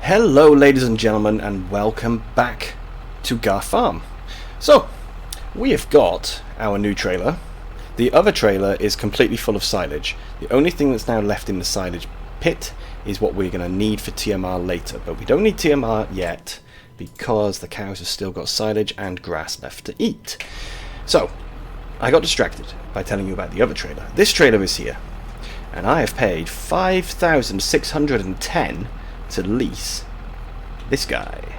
Hello ladies and gentlemen, and welcome back to Garth Farm. So, we have got our new trailer. The other trailer is completely full of silage. The only thing that's now left in the silage pit is what we're going to need for TMR later, but we don't need TMR yet because the cows have still got silage and grass left to eat. So, I got distracted by telling you about the other trailer. This trailer is here, and I have paid 5,610 to lease this guy,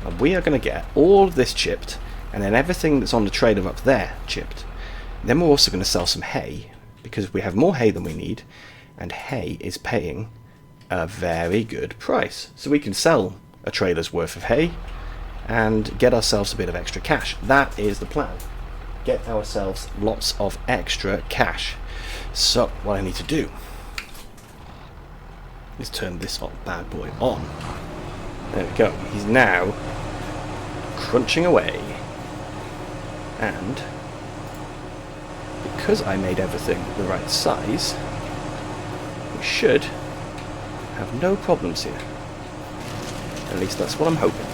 and we are going to get all of this chipped, and then everything that's on the trailer up there chipped. Then we're also going to sell some hay, because we have more hay than we need, and hay is paying a very good price, so we can sell a trailer's worth of hay and get ourselves a bit of extra cash. That is the plan. Get ourselves lots of extra cash. So what I need to do is turn this bad boy on. There we go. He's now crunching away, and because I made everything the right size, we should have no problems here. At least that's what I'm hoping.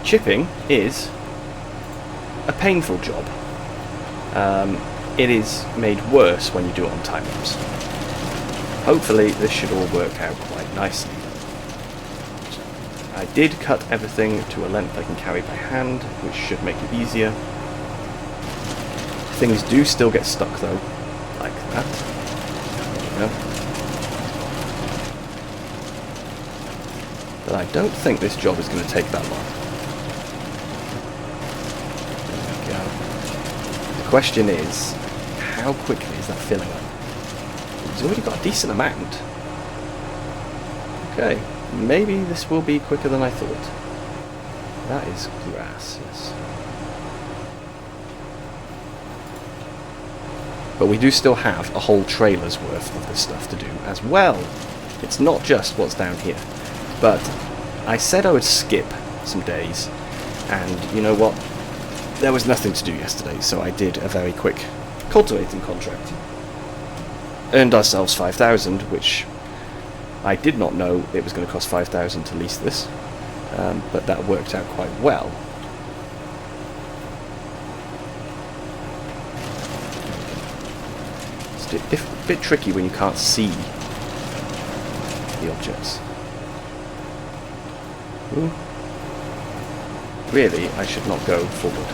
Chipping is a painful job. It is made worse when you do it on time-lapse. Hopefully this should all work out quite nicely. I did cut everything to a length I can carry by hand, which should make it easier. Things do still get stuck though, like that. There we go. But I don't think this job is going to take that long. There we go. The question is, how quickly is that filling up? He's already got a decent amount. Okay, maybe this will be quicker than I thought. That is grass, yes. But we do still have a whole trailer's worth of this stuff to do as well. It's not just what's down here. But I said I would skip some days, and you know what? There was nothing to do yesterday, so I did a very quick cultivating contract. Earned ourselves 5,000, which I did not know it was going to cost 5,000 to lease this, but that worked out quite well. It's a bit tricky when you can't see the objects. Ooh. Really, I should not go forward.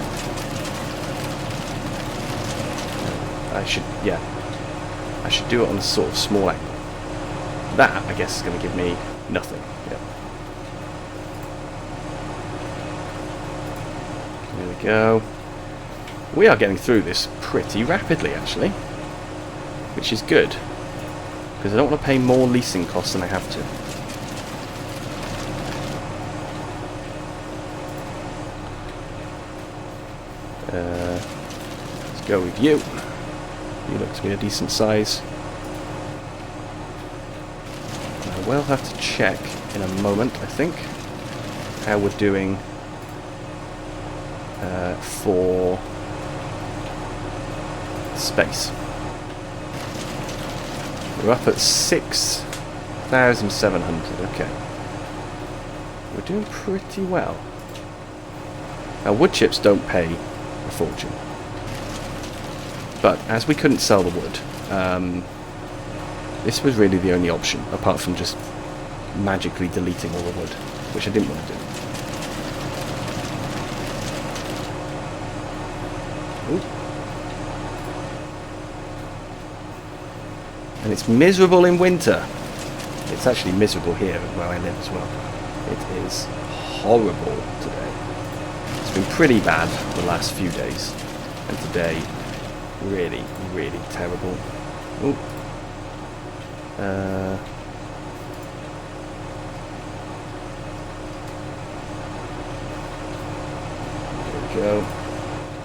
I should do it on a sort of small angle. That, I guess, is going to give me nothing. Yep. There we go. We are getting through this pretty rapidly, actually, which is good, because I don't want to pay more leasing costs than I have to. Let's go with you. You look to be a decent size. I will have to check in a moment, I think, how we're doing for space. We're up at 6,700, okay. We're doing pretty well. Now, wood chips don't pay a fortune. But as we couldn't sell the wood, this was really the only option, apart from just magically deleting all the wood, which I didn't want to do. Ooh. And it's miserable in winter. It's actually miserable here where I live as well. It is horrible today. It's been pretty bad the last few days, and today really, really terrible. Ooh. There we go.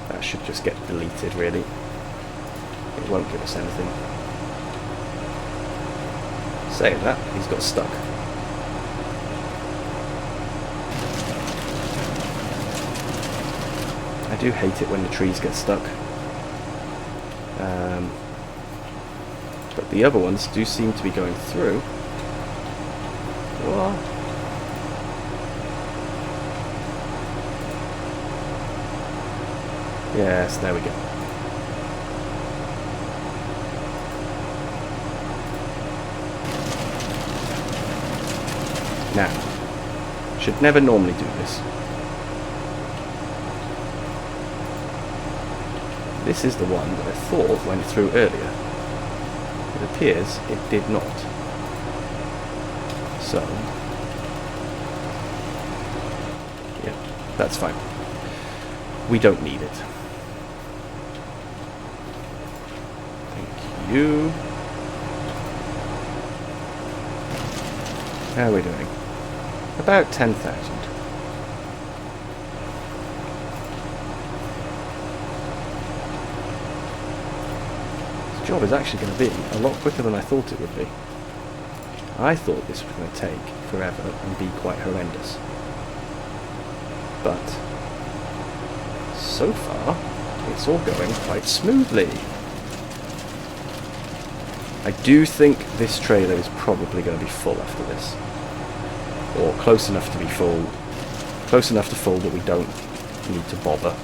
That should just get deleted, really. It won't give us anything. Saying that, he's got stuck. I do hate it when the trees get stuck. But the other ones do seem to be going through. What? Yes, there we go. Now, should never normally do this. This is the one that I thought went through earlier. It appears it did not. So, yeah, that's fine. We don't need it. Thank you. How are we doing? About 10,000. This job is actually going to be a lot quicker than I thought it would be. I thought this was going to take forever and be quite horrendous. But so far, it's all going quite smoothly. I do think this trailer is probably going to be full after this. Or close enough to be full. Close enough to full that we don't need to bother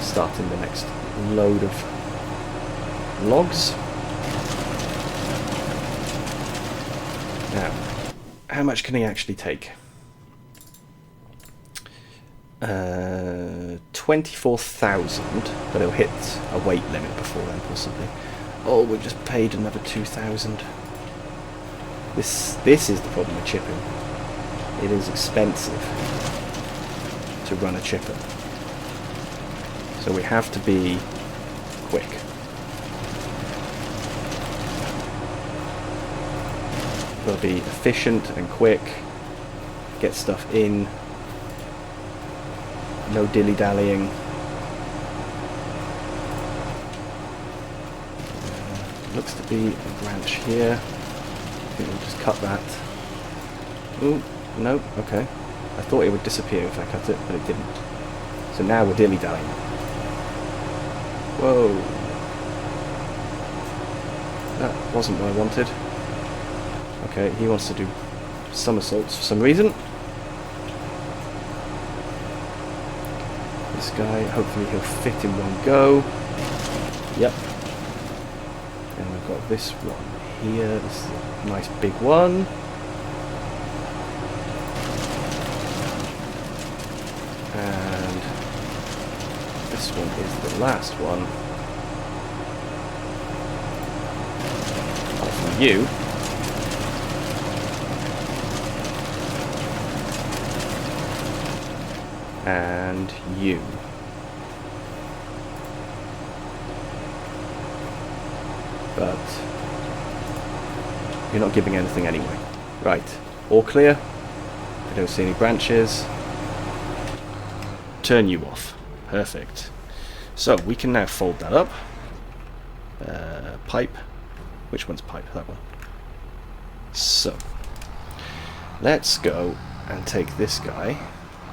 starting the next load of logs. Now, how much can he actually take? 24,000, but he'll hit a weight limit before then, possibly. Oh, we've just paid another 2,000. This is the problem with chipping. It is expensive to run a chipper, so we have to be quick. We'll be efficient and quick. Get stuff in. No dilly-dallying. Looks to be a branch here. I think we'll just cut that. Oh, no, okay. I thought it would disappear if I cut it, but it didn't. So now we're dilly-dallying. Whoa. That wasn't what I wanted. Okay, he wants to do somersaults for some reason. This guy, hopefully he'll fit in one go. Yep. And we've got this one here. This is a nice big one. And this one is the last one. Apart from you. And you. But you're not giving anything anyway. Right, all clear. I don't see any branches. Turn you off. Perfect. So we can now fold that up. Pipe. Which one's pipe? That one. So let's go and take this guy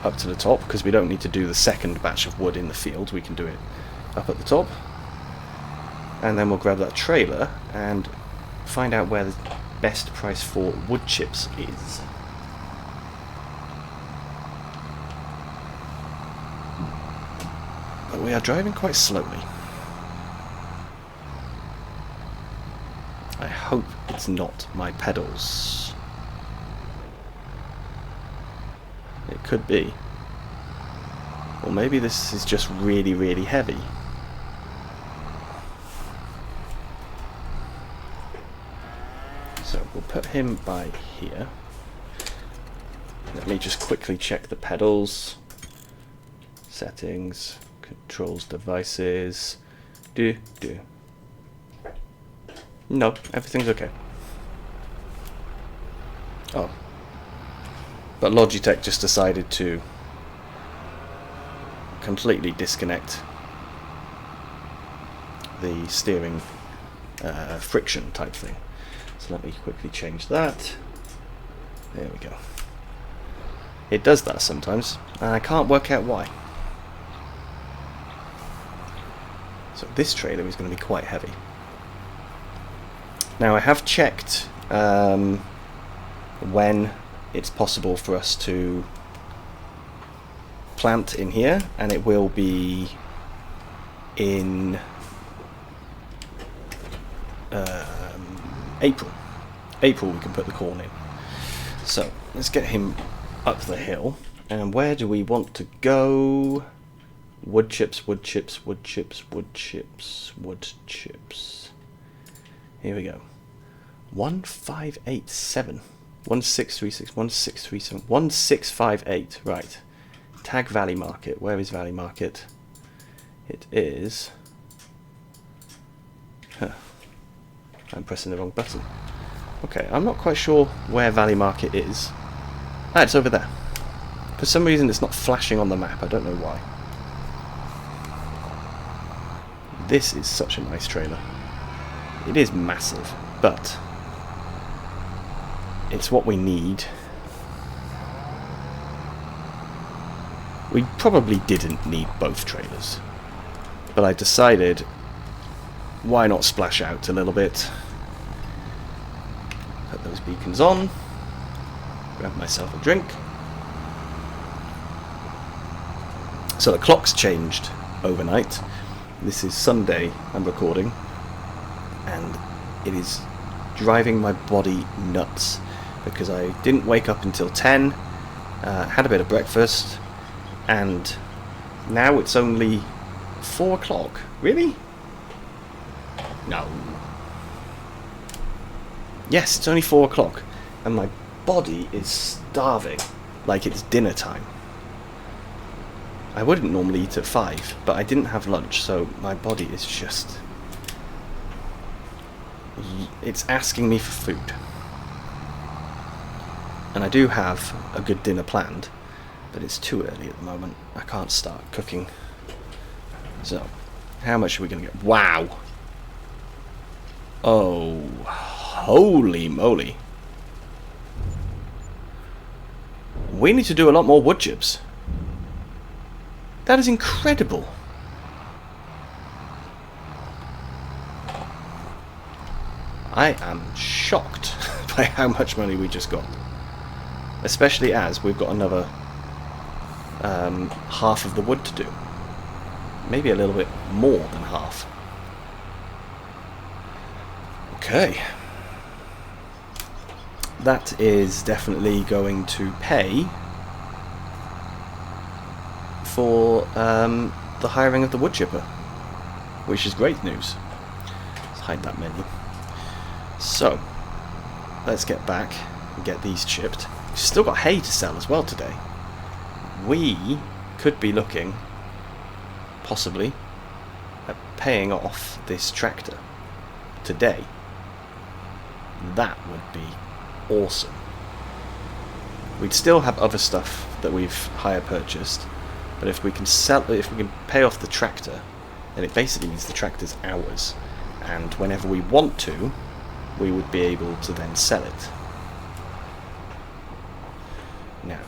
up to the top, because we don't need to do the second batch of wood in the field. We can do it up at the top, and then we'll grab that trailer and find out where the best price for wood chips is. But we are driving quite slowly. I hope it's not my pedals. It could be. Or maybe this is just really, really heavy. So we'll put him by here. Let me just quickly check the pedals. Settings, controls, devices. No, everything's okay. Oh. But Logitech just decided to completely disconnect the steering friction type thing. So let me quickly change that. There we go. It does that sometimes, and I can't work out why. So this trailer is going to be quite heavy. Now I have checked when it's possible for us to plant in here, and it will be in April. April we can put the corn in. So let's get him up the hill. And where do we want to go? Wood chips, wood chips, wood chips, wood chips, wood chips. Here we go. 1587. 1636, 1637, 1658. Right. Tag Valley Market. Where is Valley Market? It is... Huh. I'm pressing the wrong button. Okay, I'm not quite sure where Valley Market is. Ah, it's over there. For some reason it's not flashing on the map. I don't know why. This is such a nice trailer. It is massive, but it's what we need. We probably didn't need both trailers, but I decided why not splash out a little bit. Put those beacons on, grab myself a drink. So the clock's changed overnight. This is Sunday I'm recording, and it is driving my body nuts because I didn't wake up until 10, had a bit of breakfast, and now it's only 4 o'clock. Really? No. Yes, it's only 4 o'clock, and my body is starving like it's dinner time. I wouldn't normally eat at 5, but I didn't have lunch, so my body is just... it's asking me for food. And I do have a good dinner planned, but it's too early at the moment. I can't start cooking. So, how much are we going to get? Wow! Oh, holy moly. We need to do a lot more wood chips. That is incredible. I am shocked by how much money we just got. Especially as we've got another half of the wood to do. Maybe a little bit more than half. Okay. That is definitely going to pay for the hiring of the wood chipper, which is great news. Let's hide that menu. So, let's get back and get these chipped. We've still got hay to sell as well today. We could be looking, possibly, at paying off this tractor today. That would be awesome. We'd still have other stuff that we've hire purchased, but if we can pay off the tractor, then it basically means the tractor's ours, and whenever we want to, we would be able to then sell it. Now,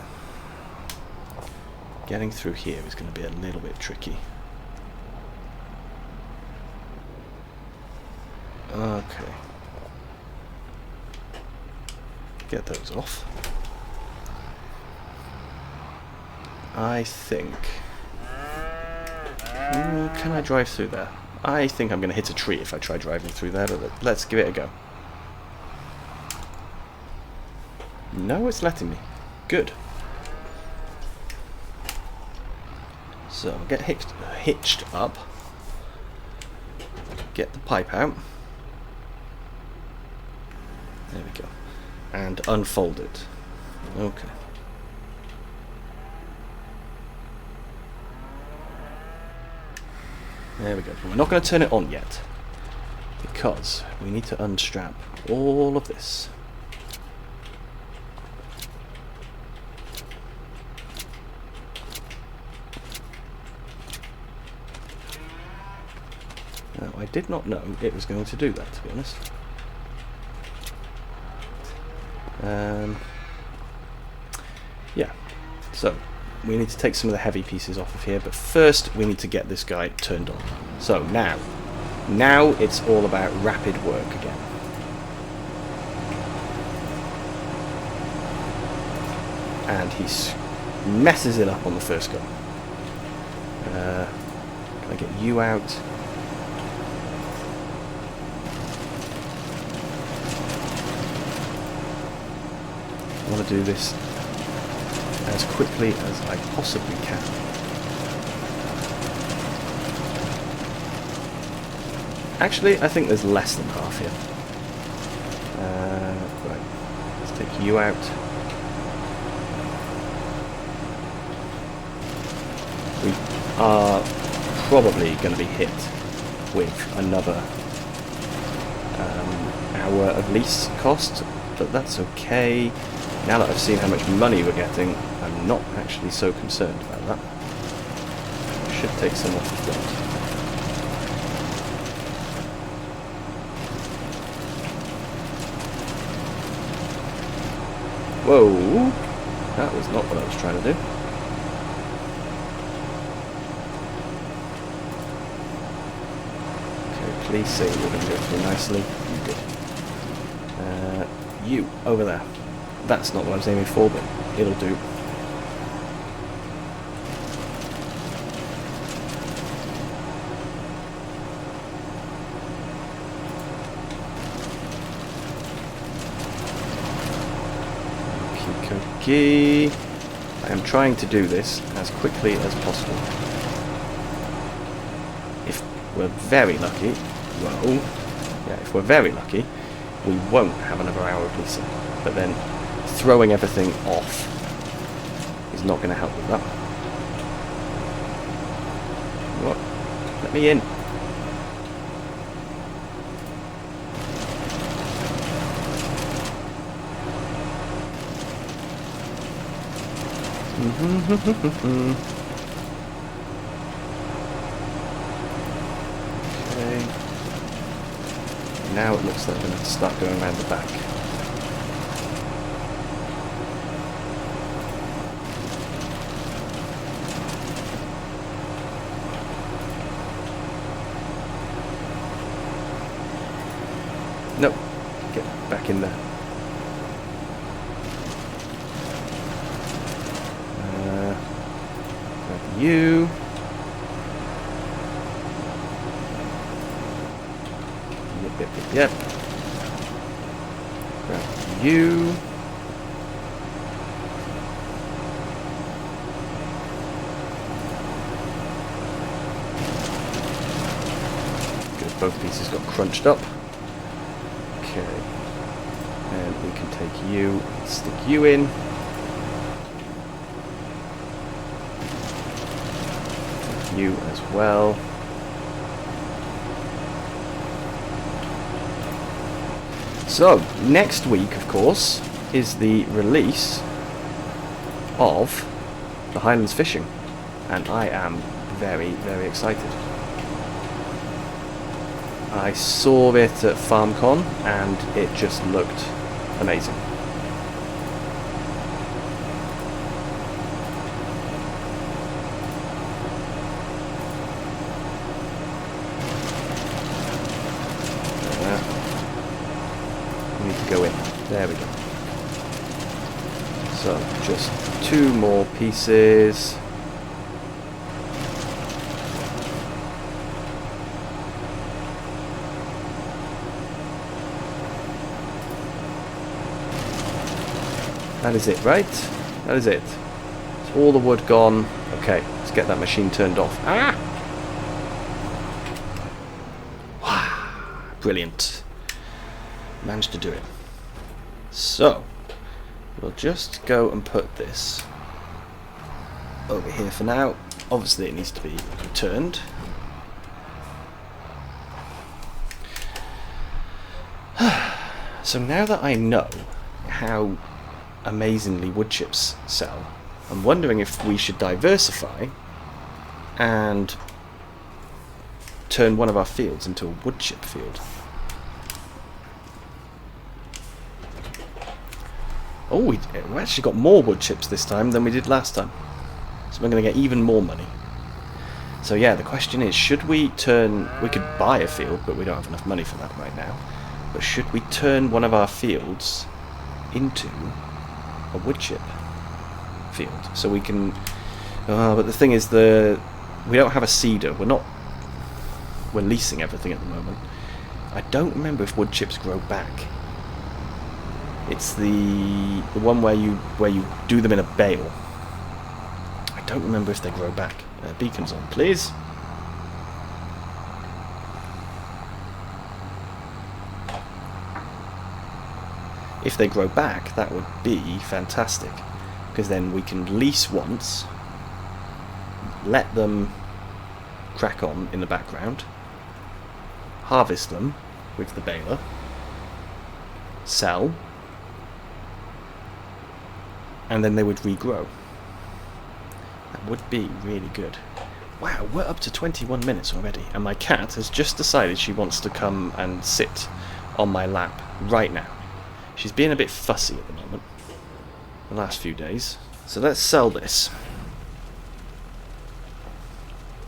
getting through here is going to be a little bit tricky. Okay. Get those off. I think... can I drive through there? I think I'm going to hit a tree if I try driving through there, but let's give it a go. No, it's letting me. Good. So, get hitched up. Get the pipe out. There we go. And unfold it. Okay. There we go. We're not going to turn it on yet, because we need to unstrap all of this. Now, I did not know it was going to do that, to be honest. Yeah, so we need to take some of the heavy pieces off of here, but first we need to get this guy turned on. So now it's all about rapid work again. and he messes it up on the first go. Can I get you out? I want to do this as quickly as I possibly can. Actually, I think there's less than half here. Right, let's take you out. We are probably going to be hit with another hour of lease cost, but that's okay. Now that I've seen how much money we're getting, I'm not actually so concerned about that. Should take some off the front. Whoa! That was not what I was trying to do. Okay, please say we're going to go through nicely. You did. You, over there. That's not what I was aiming for, but it'll do. Okay. I am trying to do this as quickly as possible. If we're very lucky, well, yeah, if we're very lucky, we won't have another hour of leasing. But then throwing everything off is not going to help with that. What? Let me in. Okay. Now it looks like we're going to have to start going around the back. Nope. Get back in there. Grab you. Yep. Grab you. Good, both pieces got crunched up. Okay, and we can take you, stick you in. Take you as well. So, next week, of course, is the release of the Highlands Fishing, and I am very, very excited. I saw it at FarmCon and it just looked amazing. We need to go in. There we go. So, just 2 more pieces. That is it, right? That is it. It's all the wood gone. Okay, let's get that machine turned off. Ah! Wow, brilliant. Managed to do it. So, we'll just go and put this over here for now. Obviously it needs to be returned. So now that I know how amazingly wood chips sell, I'm wondering if we should diversify and turn one of our fields into a wood chip field. Oh, we actually got more wood chips this time than we did last time, so we're going to get even more money. So yeah, the question is, should we turn... we could buy a field, but we don't have enough money for that right now. But should we turn one of our fields into a wood chip? field, so we can. But the thing is, we don't have a seeder. We're leasing everything at the moment. I don't remember if wood chips grow back. It's the one where you do them in a bale. I don't remember if they grow back. Beacons on, please. If they grow back, that would be fantastic, because then we can lease once, let them crack on in the background, harvest them with the baler, sell, and then they would regrow. That would be really good. Wow, we're up to 21 minutes already, and my cat has just decided she wants to come and sit on my lap right now. She's being a bit fussy at the moment, the last few days. So let's sell this.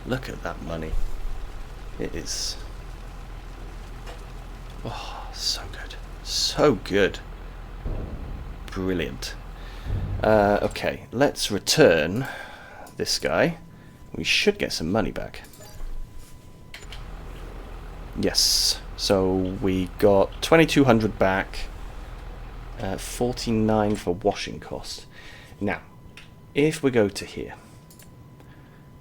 Look at that money. It is... oh, so good. So good. Brilliant. Okay, let's return this guy. We should get some money back. Yes. So we got 2,200 back. 49 for washing cost. Now, if we go to here,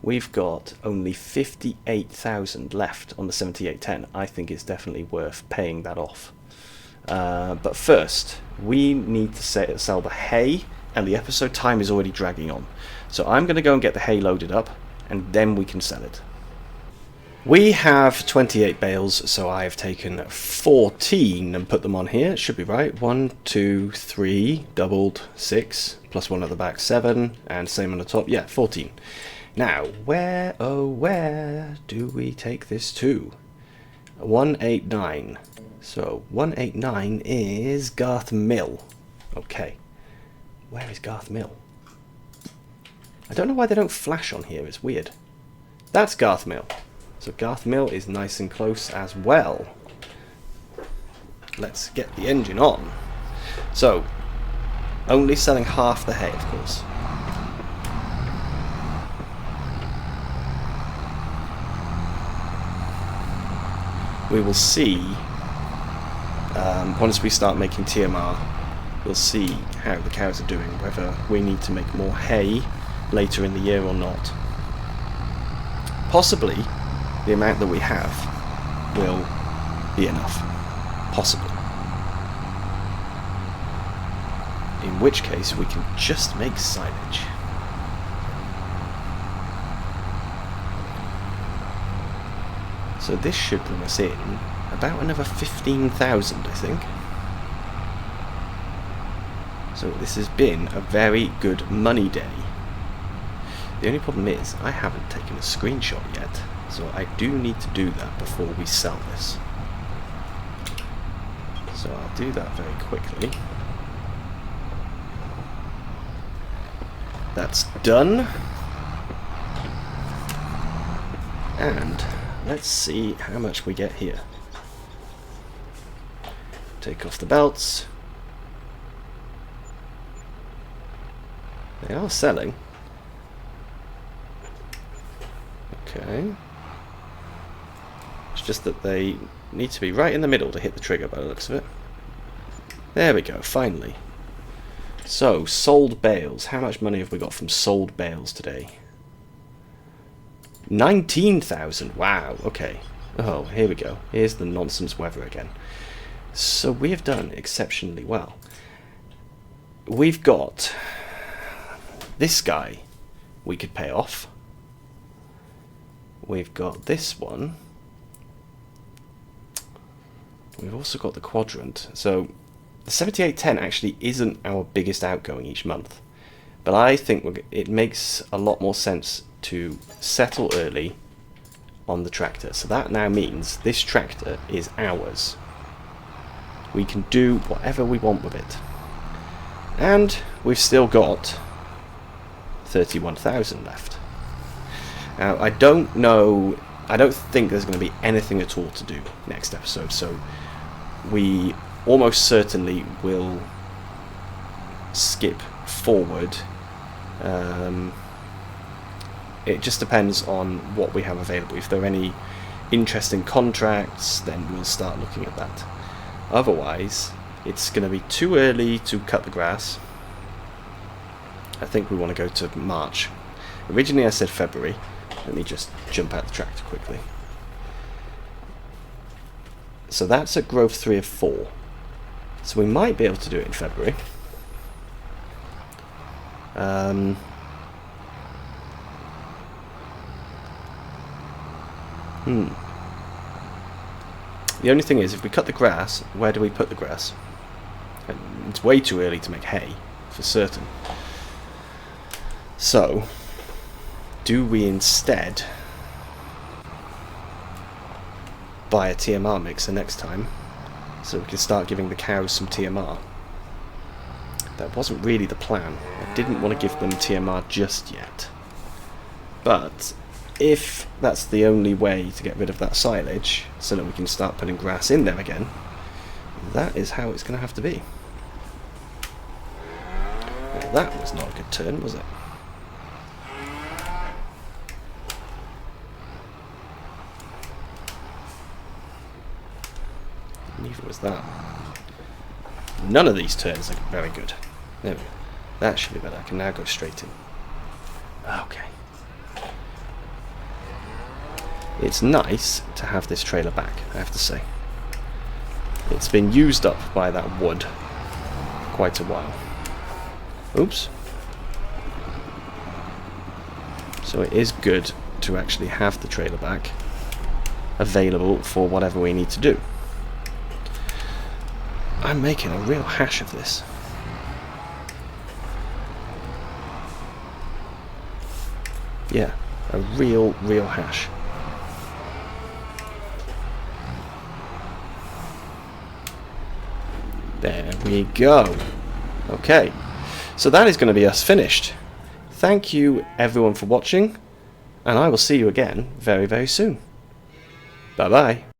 we've got only 58,000 left on the 7810. I think it's definitely worth paying that off. But first, we need to sell the hay, and the episode time is already dragging on. So I'm going to go and get the hay loaded up, and then we can sell it. We have 28 bales, so I've taken 14 and put them on here. It should be right. 1, 2, 3, doubled, 6, plus 1 at the back, 7, and same on the top. Yeah, 14. Now, where, oh where do we take this to? 189. So, 189 is Garth Mill. Okay. Where is Garth Mill? I don't know why they don't flash on here. It's weird. That's Garth Mill. So Garth Mill is nice and close as well. Let's get the engine on. So, only selling half the hay, of course. We will see, once we start making TMR, we'll see how the cows are doing, whether we need to make more hay later in the year or not. Possibly, the amount that we have will be enough. Possibly. In which case we can just make silage. So this should bring us in about another 15,000, I think. So this has been a very good money day. The only problem is I haven't taken a screenshot yet. So I do need to do that before we sell this. So I'll do that very quickly. That's done. And let's see how much we get here. Take off the belts. They are selling. Okay. It's just that they need to be right in the middle to hit the trigger by the looks of it. There we go, finally. So, sold bales. How much money have we got from sold bales today? 19,000. Wow, okay. Oh, here we go. Here's the nonsense weather again. So we have done exceptionally well. We've got this guy we could pay off. We've got this one. We've also got the quadrant. So the 7810 actually isn't our biggest outgoing each month, but I think it makes a lot more sense to settle early on the tractor. So that now means this tractor is ours. We can do whatever we want with it. And we've still got 31,000 left. Now, I don't think there's going to be anything at all to do next episode, so we almost certainly will skip forward It just depends on what we have available. If there are any interesting contracts, then we'll start looking at that. Otherwise, it's going to be too early to cut the grass. I think we want to go to March. Originally I said February. Let me just jump out the tractor quickly. So that's at growth 3 of 4. So we might be able to do it in February. The only thing is, if we cut the grass, where do we put the grass? It's way too early to make hay, for certain. So, do we instead buy a TMR mixer next time, so we can start giving the cows some TMR? That wasn't really the plan. I didn't want to give them TMR just yet. But if that's the only way to get rid of that silage, so that we can start putting grass in there again, that is how it's going to have to be. Well, that was not a good turn, was it? Neither was that. None of these turns are very good. There we go. That should be better. I can now go straight in. Okay. It's nice to have this trailer back, I have to say. It's been used up by that wood quite a while. Oops. So it is good to actually have the trailer back available for whatever we need to do. I'm making a real hash of this. Yeah, a real hash. There we go. Okay, so that is going to be us finished. Thank you everyone for watching, and I will see you again very, very soon. Bye bye.